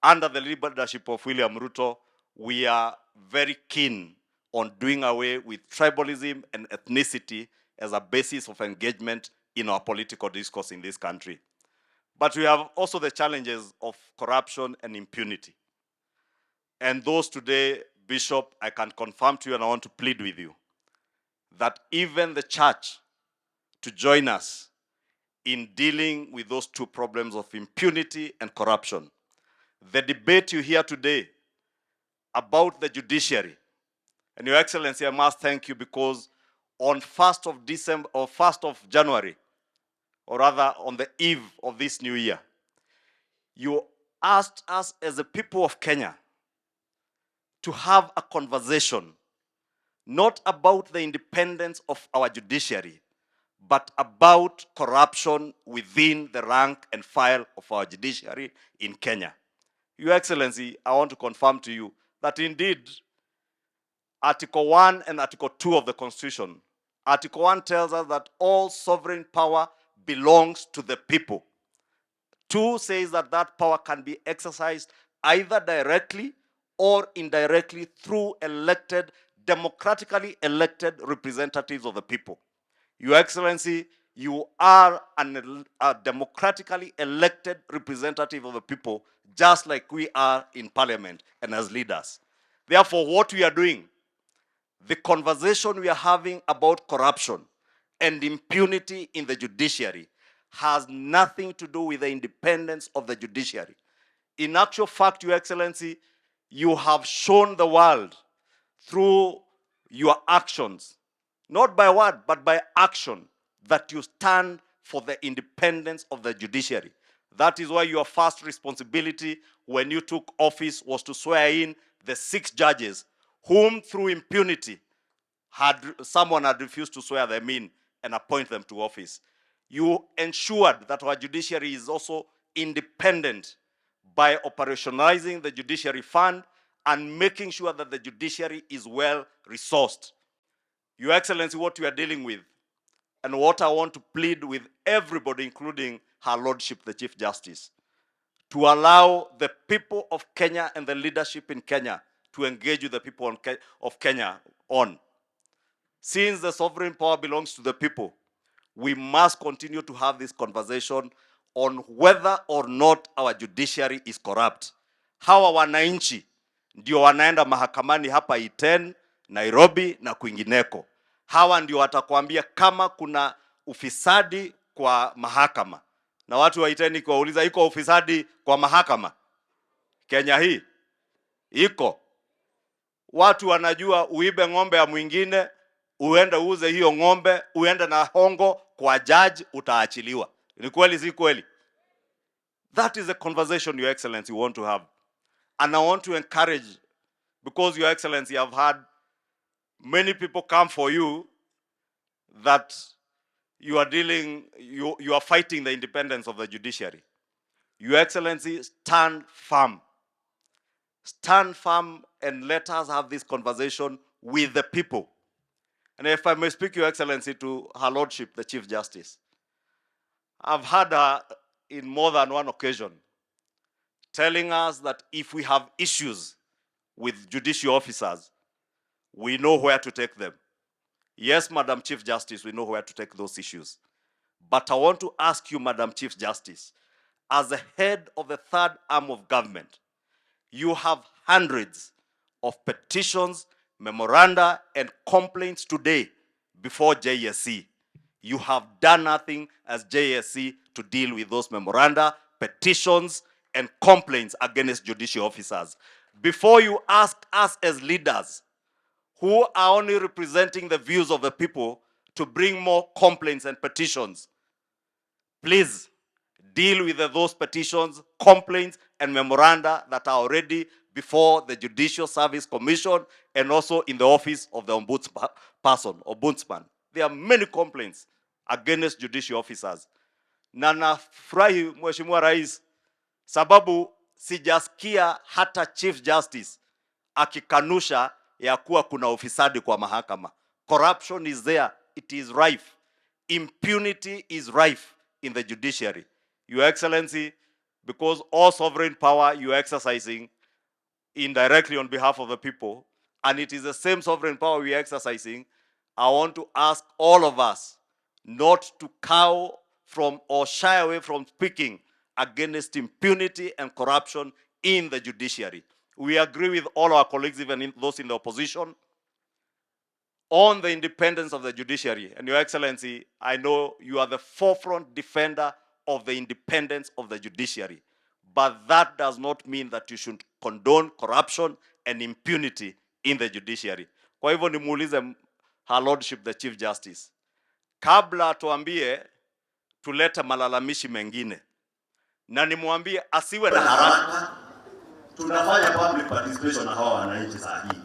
Under the leadership of William Ruto, we are very keen on doing away with tribalism and ethnicity as a basis of engagement in our political discourse in this country. But we have also the challenges of corruption and impunity. And those today, Bishop, I can confirm to you and I want to plead with you that even the church to join us in dealing with those two problems of impunity and corruption. The debate you hear today about the judiciary, and Your Excellency, I must thank you because on 1st of December or 1st of January, or rather on the eve of this new year, you asked us as a people of Kenya to have a conversation not about the independence of our judiciary, but about corruption within the rank and file of our judiciary in Kenya. Your Excellency, I want to confirm to you that indeed, Article 1 and Article 2 of the Constitution, Article 1 tells us that all sovereign power belongs to the people. 2 says that that power can be exercised either directly or indirectly through democratically elected representatives of the people. Your Excellency, you are a democratically elected representative of the people, just like we are in Parliament and as leaders. Therefore, what we are doing, the conversation we are having about corruption and impunity in the judiciary has nothing to do with the independence of the judiciary. In actual fact, Your Excellency, you have shown the world through your actions, not by word, but by action, that you stand for the independence of the judiciary. That is why your first responsibility when you took office was to swear in the 6 judges whom through impunity someone had refused to swear them in and appoint them to office. You ensured that our judiciary is also independent by operationalizing the judiciary fund and making sure that the judiciary is well resourced. Your Excellency, what we are dealing with, and what I want to plead with everybody, including Her Lordship, the Chief Justice, to allow the people of Kenya and the leadership in Kenya to engage with the people of Kenya on. Since the sovereign power belongs to the people, we must continue to have this conversation on whether or not our judiciary is corrupt. Hawa wananchi ndio wanaenda mahakamani hapa Iten, Nairobi na kwingineko. Hawa ndio watakwambia kama kuna ufisadi kwa mahakama. Na watu wa Iten kuwauliza, iko ufisadi kwa mahakama Kenya hii? Iko. Watu wanajua uibe ng'ombe ya mwingine, uende uuze hiyo ng'ombe, uende na hongo kwa judge, utaachiliwa. Ni kweli si kweli? That is a conversation, Your Excellency, we want to have. And I want to encourage, because Your Excellency, I've had many people come for you that you are fighting the independence of the judiciary. Your Excellency, stand firm. Stand firm and let us have this conversation with the people. And if I may speak, Your Excellency, to Her Lordship, the Chief Justice, I've had her in more than one occasion telling us that if we have issues with judicial officers, we know where to take them. Yes, Madam Chief Justice, we know where to take those issues. But I want to ask you, Madam Chief Justice, as the head of the third arm of government, you have hundreds of petitions, memoranda, and complaints today before JSC. You have done nothing as JSC to deal with those memoranda, petitions, and complaints against judicial officers. Before you ask us as leaders who are only representing the views of the people to bring more complaints and petitions, please deal with those petitions, complaints, and memoranda that are already before the Judicial Service Commission and also in the office of the ombudsman. There are many complaints against judicial officers. Na nafurahi Mheshimiwa Rais sababu sijasikia hata Chief Justice akikanusha ya kuwa kuna ufisadi kwa mahakama. Corruption is there, it is rife. Impunity is rife in the judiciary. Your Excellency, because all sovereign power you are exercising indirectly on behalf of the people, and it is the same sovereign power we are exercising, I want to ask all of us not to cow from or shy away from speaking against impunity and corruption in the judiciary. We agree with all our colleagues, even those in the opposition, on the independence of the judiciary. And Your Excellency, I know you are the forefront defender of the independence of the judiciary. But that does not mean that you should condone corruption and impunity in the judiciary. Kwa hivyo nimuulize Her Lordship the Chief Justice, kabla tuambie tulete malalamishi mengine, na nimwambie asiwe na haraka. Tunafanya public participation na hawa wananchi saa hii,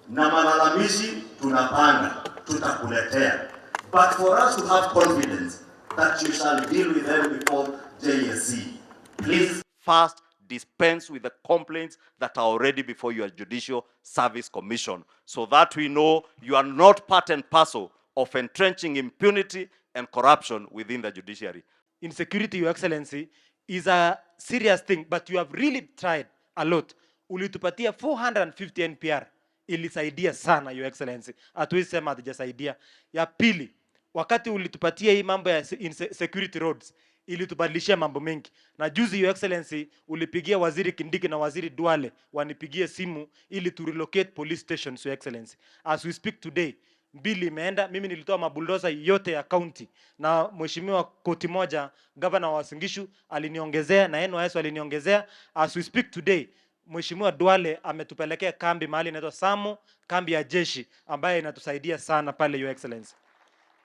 na malalamishi tunapanga, tutakuletea. But for us to have confidence that you shall deal with them before JSC, please first dispense with the complaints that are already before your Judicial Service Commission, so that we know you are not part and parcel of entrenching impunity and corruption within the judiciary. Insecurity, Your Excellency, is a serious thing, but you have really tried a lot. Ulitupatia 450 NPR. Ilisaidia sana, Your Excellency. Hatuwezi sema hatujasaidia. Ya pili, wakati ulitupatia hii mambo ya security roads, ilitubadilishia mambo mengi. Na juzi, Your Excellency, ulipigia Waziri Kindiki na Waziri Duale wanipigie simu ili to relocate police stations, Your Excellency. As we speak today, bili imeenda. Mimi nilitoa mabuldoza yote ya county, na mheshimiwa koti moja governor wa Singishu aliniongezea, na NYS aliniongezea. As we speak today, Mheshimiwa Duale ametupelekea kambi mahali inaitwa Samu, kambi ya jeshi ambayo inatusaidia sana pale, Your Excellency.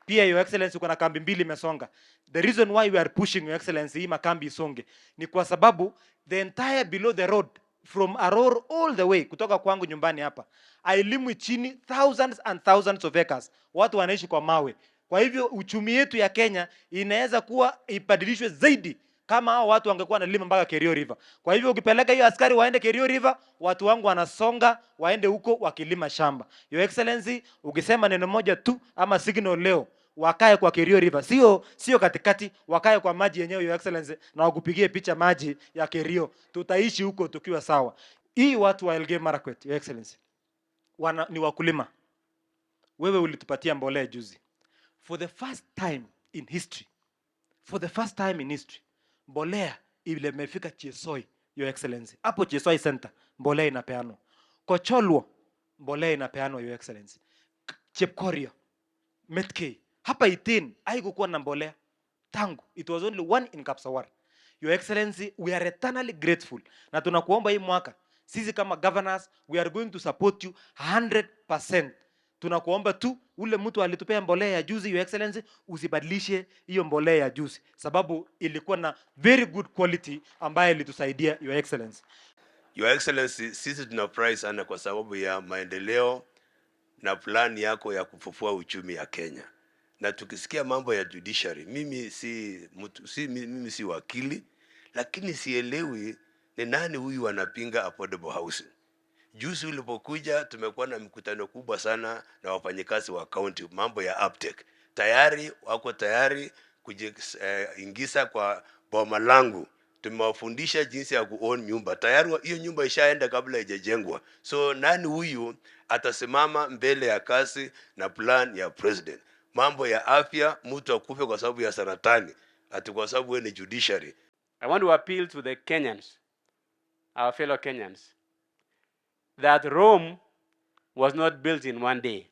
Pia, Your Excellency, kuna kambi mbili imesonga. The reason why we are pushing, Your Excellency, hii makambi isonge ni kwa sababu the entire below the road from Aror all the way kutoka kwangu nyumbani hapa ailimwi chini thousands and thousands of acres. Watu wanaishi kwa mawe. Kwa hivyo uchumi yetu ya Kenya inaweza kuwa ibadilishwe zaidi kama hao watu wangekuwa wanalima mpaka Kerio River. Kwa hivyo ukipeleka hiyo askari waende Kerio River, watu wangu wanasonga waende huko wakilima shamba. Your Excellency, ukisema neno moja tu ama signal leo, wakae kwa Kerio River, sio katikati, wakae kwa maji yenyewe, Your Excellency, na wakupigie picha maji ya Kerio. Tutaishi huko tukiwa sawa. Hii watu wa Elgeyo Marakwet, Your Excellency, ni wakulima. Wewe ulitupatia mbolea juzi. For the first time in history, mbolea ile imefika Chesoi, Your Excellency. Hapo Chesoi Center mbolea inapeanwa. Kocholwo mbolea inapeanwa, Your Excellency. Chepkorio, Metkei, hapa Iten haikukuwa na mbolea tangu. It was only one in Kapsawar. Your Excellency, we are eternally grateful. Na tunakuomba hii mwaka, sisi kama governors, we are going to support you 100%. Tunakuomba tu ule mtu alitupea mbolea ya juzi, Your Excellency, usibadilishe hiyo mbolea ya juzi, sababu ilikuwa na very good quality ambayo ilitusaidia, Your Excellency. Your Excellency, sisi tunafurahi sana kwa sababu ya maendeleo na plani yako ya kufufua uchumi ya Kenya. Na tukisikia mambo ya judiciary, mimi si wakili, lakini sielewi ni nani huyu anapinga affordable housing. Juzi ulipokuja tumekuwa na mkutano kubwa sana na wafanyikazi wa county, mambo ya uptake. Tayari wako tayari kujiingiza kwa boma langu. Tumewafundisha jinsi ya kuown nyumba. Tayari hiyo nyumba ishaenda kabla haijajengwa. So nani huyu atasimama mbele ya kazi na plan ya president? Mambo ya afya, mtu akufe kwa sababu ya saratani, ati kwa sababu wewe ni judiciary. I want to appeal to the Kenyans, our fellow Kenyans, that Rome was not built in one day.